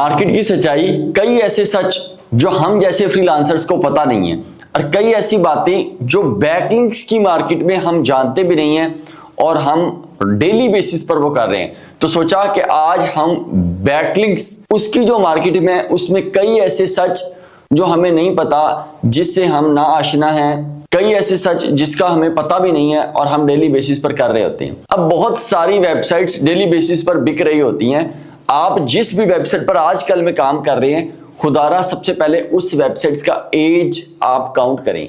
Market की सच्चाई, कई ऐसे सच जो हम जैसे फ्रीलांसर्स को पता नहीं है और कई ऐसी बातें जो बैकलिंक्स की मार्केट में हम जानते भी नहीं हैं और हम डेली बेसिस पर वो कर रहे हैं। तो सोचा कि आज हम बैकलिंक्स उसकी जो मार्केट में है उसमें कई ऐसे सच जो हमें नहीं पता, जिससे हम ना आशना हैं, कई ऐसे सच जिसका हमें पता भी नहीं है और हम डेली बेसिस पर कर रहे होते हैं। अब बहुत सारी वेबसाइट्स डेली बेसिस पर बिक रही होती हैं। आप जिस भी वेबसाइट पर आजकल में काम कर रहे हैं, खुदारा सबसे पहले उस वेबसाइट्स का एज आप काउंट करें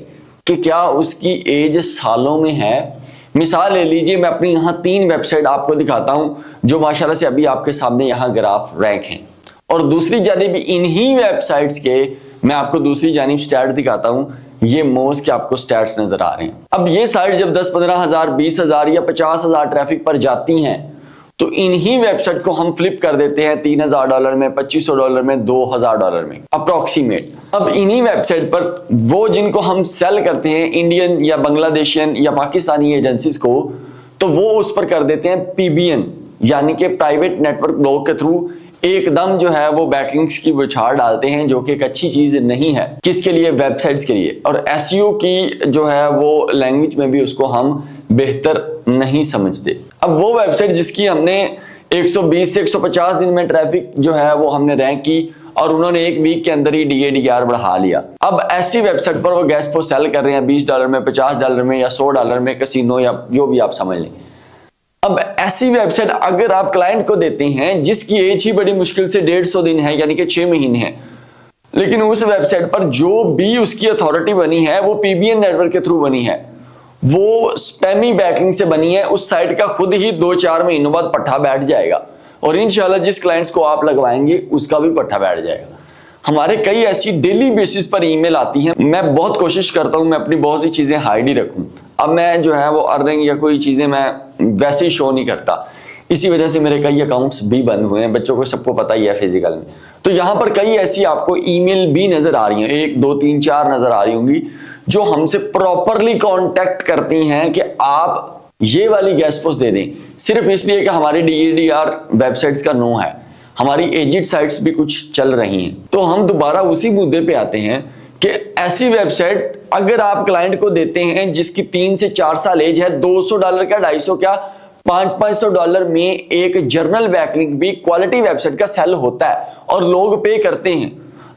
कि क्या उसकी एज सालों में है। मिसाल ले लीजिए, मैं अपनी यहाँ 3 वेबसाइट आपको दिखाता हूँ जो माशाल्लाह से अभी आपके सामने यहाँ ग्राफ रैंक हैं, और दूसरी जानिब इन्हीं वेबसाइट्स के मैं आपको दूसरी जानिब स्टैट दिखाता हूँ। ये मोस्ट के आपको स्टैट्स नजर आ रहे हैं। अब ये साइट जब 10-15 हजार, 20 हजार या 50 हजार ट्रैफिक पर जाती हैं तो इन्हीं वेबसाइट को हम फ्लिप कर देते हैं $3000 में, $2500 में, $2000 में अप्रोक्सीमेट। अब इन्हीं वेबसाइट पर वो जिनको हम सेल करते हैं इंडियन या बांग्लादेशियन या पाकिस्तानी एजेंसीज को, तो वो उस पर कर देते हैं PBN यानी कि प्राइवेट नेटवर्क ब्लॉक के थ्रू एकदम जो है वो बैकलिंक्स की बौछार डालते हैं, जो कि एक अच्छी चीज नहीं है। किसके लिए? वेबसाइट्स के लिए। और SEO की जो है वो लैंग्वेज में भी उसको हम बेहतर नहीं समझते। अब वो वेबसाइट जिसकी हमने 120 से 150 दिन में ट्रैफिक जो है वो हमने रैंक की और उन्होंने एक वीक के अंदर ही DADR बढ़ा लिया। अब ऐसी वेबसाइट पर वो गैस को सेल कर रहे हैं $20 में, $50 में या $100 में, कैसीनो या जो भी आप समझ लें। अब ऐसी वेबसाइट अगर आप क्लाइंट को देते हैं जिसकी एज ही बड़ी मुश्किल से 150 दिन है यानी कि 6 महीने है, लेकिन उस वेबसाइट पर जो भी उसकी अथॉरिटी बनी है वो PBN नेटवर्क के थ्रू बनी है, वो स्पैमी बैकलिंक से बनी है, उस साइट का खुद ही 2-4 महीनों बाद पट्टा बैठ जाएगा और इंशाल्लाह जिस क्लाइंट्स को आप लगवाएंगे उसका भी पट्टा बैठ जाएगा। हमारे कई ऐसी डेली बेसिस पर ईमेल आती हैं। मैं बहुत कोशिश करता हूं मैं अपनी बहुत सी चीजें हाइड ही रखूं। अब मैं जो है वो अर्निंग या कोई चीजें मैं वैसे ही शो नहीं करता, इसी वजह से मेरे कई अकाउंट्स भी बंद हुए हैं। बच्चों को सबको पता ही है फिजिकल में। तो यहाँ पर कई ऐसी आपको ईमेल भी नजर आ रही हैं, 1, 2, 3, 4 नजर आ रही होंगी, जो हमसे प्रॉपरली कांटेक्ट करती हैं कि आप ये वाली गैस पोस्ट दे दें, सिर्फ इसलिए कि हमारी DADR वेबसाइट्स का नो है, हमारी एजिड साइट्स भी कुछ चल रही हैं। तो हम दोबारा उसी मुद्दे पे आते हैं कि ऐसी वेबसाइट अगर आप क्लाइंट को देते हैं जिसकी 3 से 4 साल एज है, $200 क्या, $250 क्या, $500 में एक जर्नल बैकलिंक भी क्वालिटी वेबसाइट का सेल होता है और लोग पे करते हैं।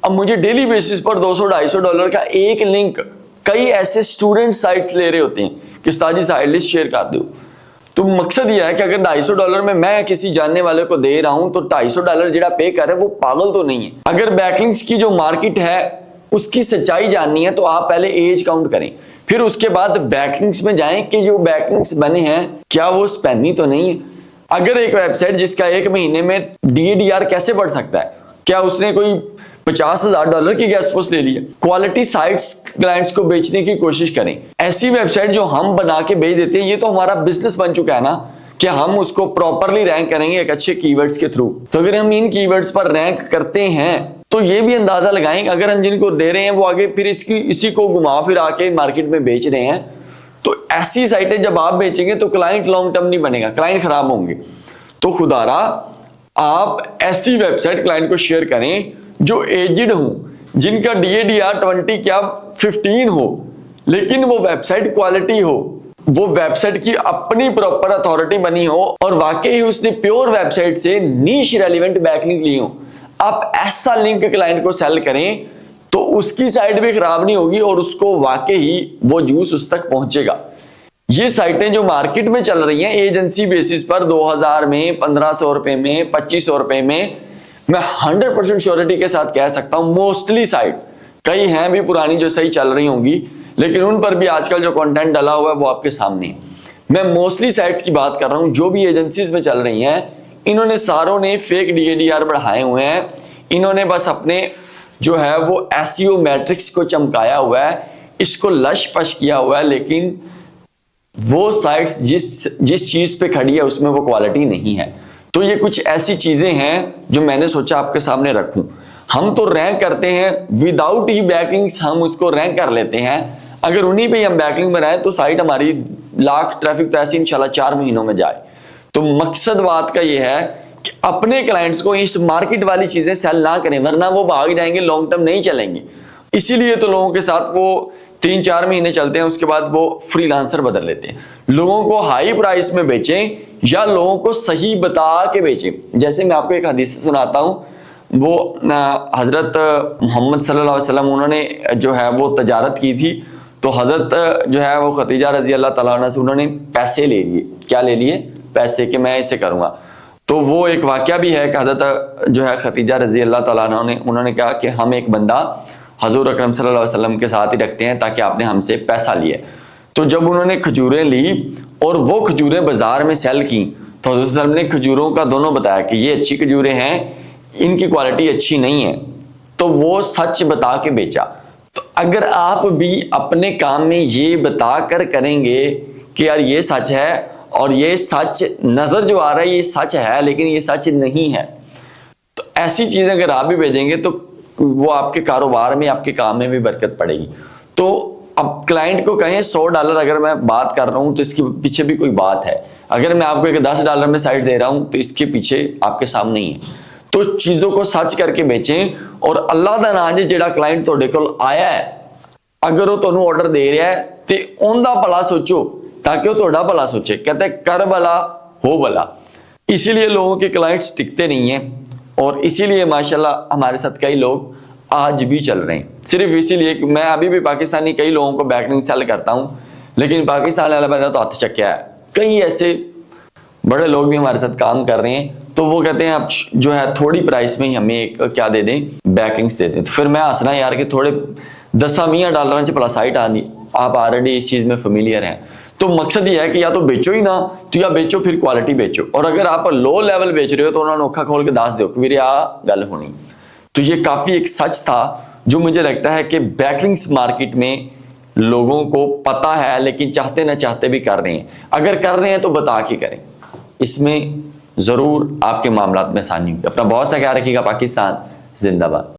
अब मुझे डेली बेसिस पर $200-250 का एक लिंक कई ऐसे स्टूडेंट साइट्स ले रहे होते हैं कि उस्ताद जी साइट लिस्ट शेयर कर दो। तो मकसद यह है कि अगर $250 में मैं किसी जानने वाले को दे रहा हूं तो $250 जो पे कर रहे हैं वो पागल तो नहीं है। अगर बैकलिंक्स की जो मार्केट है उसकी सच्चाई जाननी है तो आप पहले एज काउंट करें, फिर उसके बाद बैकलिंक्स में जाएं कि जो बैकलिंक्स बने हैं क्या वो स्पैमी तो नहीं है। अगर एक वेबसाइट जिसका 1 महीने में DADR कैसे बढ़ सकता है, क्या उसने कोई $50,000 की गैस पोस्ट ले ली है? क्वालिटी साइट्स क्लाइंट्स को बेचने की कोशिश करें। ऐसी वेबसाइट जो हम बना के बेच देते हैं, ये तो हमारा बिजनेस बन चुका है ना कि हम उसको प्रॉपरली रैंक करेंगे एक अच्छे कीवर्ड्स के थ्रू। तो अगर हम इन कीवर्ड्स पर रैंक करते हैं तो ये भी अंदाजा लगाएं अगर हम जिनको दे रहे हैं वो आगे फिर इसी को घुमा फिरा के मार्केट में बेच रहे हैं, तो ऐसी साइटें जब आप बेचेंगे तो क्लाइंट लॉन्ग टर्म नहीं बनेगा, क्लाइंट खराब होंगे। तो खुदारा आप ऐसी वेबसाइट क्लाइंट को शेयर करें जो एजिड हो, जिनका DADR 20 क्या 15 हो, लेकिन वो वेबसाइट क्वालिटी हो, वो वेबसाइट की अपनी प्रॉपर अथॉरिटी बनी हो और वाकई उसने प्योर वेबसाइट से नीश रेलिवेंट बैकलिंक ली हो। आप ऐसा लिंक क्लाइंट को सेल करें तो उसकी साइट भी खराब नहीं होगी और उसको वाकई ही वो जूस उस तक पहुंचेगा। ये साइटें जो मार्केट में चल रही हैं एजेंसी बेसिस पर 2000 में, 1500 रुपए में, 2500 रुपए में, मैं 100% श्योरिटी के साथ कह सकता हूं मोस्टली साइट, कई हैं भी पुरानी जो सही चल रही होंगी, लेकिन उन पर भी आजकल जो कंटेंट डाला हुआ है वो आपके सामने है। मैं मोस्टली साइट्स की बात कर रहा हूं जो भी एजेंसीज में चल रही हैं, इन्होंने सारों ने फेक DADR बढ़ाए हुए हैं। इन्होंने बस अपने जो है वो SEO मैट्रिक्स को चमकाया हुआ है, इसको लश पश किया हुआ है, लेकिन वो साइट्स जिस चीज पे खड़ी है उसमें वो क्वालिटी नहीं है। तो ये कुछ ऐसी चीजें हैं जो मैंने सोचा आपके सामने रखूं। हम तो रैंक करते हैं विदाउट ही बैकलिंक्स, हम उसको रैंक कर लेते हैं। अगर उन्हीं पे हम बैकलिंक बनाए तो साइट हमारी लाख ट्रैफिक तो ऐसे इंशाल्लाह 4 महीनों में जाए। तो मकसद बात का ये है कि अपने क्लाइंट्स को इस मार्केट वाली चीजें सेल ना करें, वरना वो भाग जाएंगे, लॉन्ग टर्म नहीं चलेंगे। इसीलिए तो लोगों के साथ वो 3-4 महीने चलते हैं, उसके बाद वो फ्रीलांसर बदल लेते हैं। लोगों को हाई प्राइस में बेचें या लोगों को सही बता के बेचें। जैसे मैं आपको एक हदीस सुनाता हूं, वो हजरत मोहम्मद सल्लल्लाहु अलैहि वसल्लम उन्होंने जो है वो तजारत की थी, तो हजरत जो है वो खतीजा रजी अल्लाह तआला अन्हा से उन्होंने पैसे ले लिए। क्या ले लिए? पैसे, कि मैं इसे करूंगा। तो वो एक वाकया भी है कि हजरत जो है खतीजा रजी अल्लाह तआला अन्हा ने उन्होंने कहा कि हम एक बंदा हजूर अकरम सल्लल्लाहु अलैहि वसल्लम के साथ ही रखते हैं ताकि आपने हमसे पैसा लिया। तो जब उन्होंने खजूरें ली और वो खजूरें बाजार में सेल की, तो हजूर सल्लल्लाहु अलैहि वसल्लम ने खजूरों का दोनों बताया कि ये अच्छी खजूरें हैं, इनकी क्वालिटी अच्छी नहीं है। तो वो सच बता के बेचा। तो अगर आप भी अपने काम में ये बता कर करेंगे कि यार ये सच है और ये सच नजर जो आ रहा है ये सच है लेकिन ये सच नहीं है, तो ऐसी चीजें अगर आप भी भेजेंगे तो वो आपके कारोबार में, आपके काम में भी बरकत पड़ेगी। तो अब क्लाइंट को कहें $100 अगर मैं बात कर रहा हूं तो इसके पीछे भी कोई बात है। अगर मैं आपको एक $10 में साइट दे रहा हूं तो इसके पीछे आपके सामने ही है। तो चीजों को सच करके बेचें और अल्लाह दा नाम जे जेड़ा क्लाइंट तुहाडे कोल आया है, अगर वो तुहानू ऑर्डर दे रहा है तो उनका भला सोचो ताकि वो तुहाडा भला सोचे। कहते हैं कर भला हो भला। इसीलिए लोगों के क्लाइंट्स टिकते नहीं हैं और इसीलिए माशाल्लाह हमारे साथ कई लोग आज भी चल रहे हैं। सिर्फ इसीलिए कि मैं अभी भी पाकिस्तानी कई लोगों को बैकलिंक सेल करता हूं, लेकिन पाकिस्तान वाला बंदा तो हाथ चक्या है। कई ऐसे बड़े लोग भी हमारे साथ काम कर रहे हैं, तो वो कहते हैं आप जो है थोड़ी प्राइस में ही हमें एक क्या दे दें, बैकलिंक्स दे दें। तो फिर मैं हंसना यार कि थोड़े $10-20 प्लस साइट आनी, आप ऑलरेडी इस चीज में फेमिलियर हैं। तो मकसद ये है कि या तो बेचो ही ना, तो या बेचो फिर क्वालिटी बेचो। और अगर आप लो लेवल बेच रहे हो तो उन्होंने अखा खोल के दस दो कि वीरे आ गल होनी। तो ये काफी एक सच था जो मुझे लगता है कि बैकलिंक्स मार्केट में लोगों को पता है लेकिन चाहते ना चाहते भी कर रहे हैं। अगर कर रहे हैं तो बता के करें, इसमें जरूर आपके मामलात में आसानी होगी। अपना बहुत सा ख्याल रखिएगा। पाकिस्तान जिंदाबाद।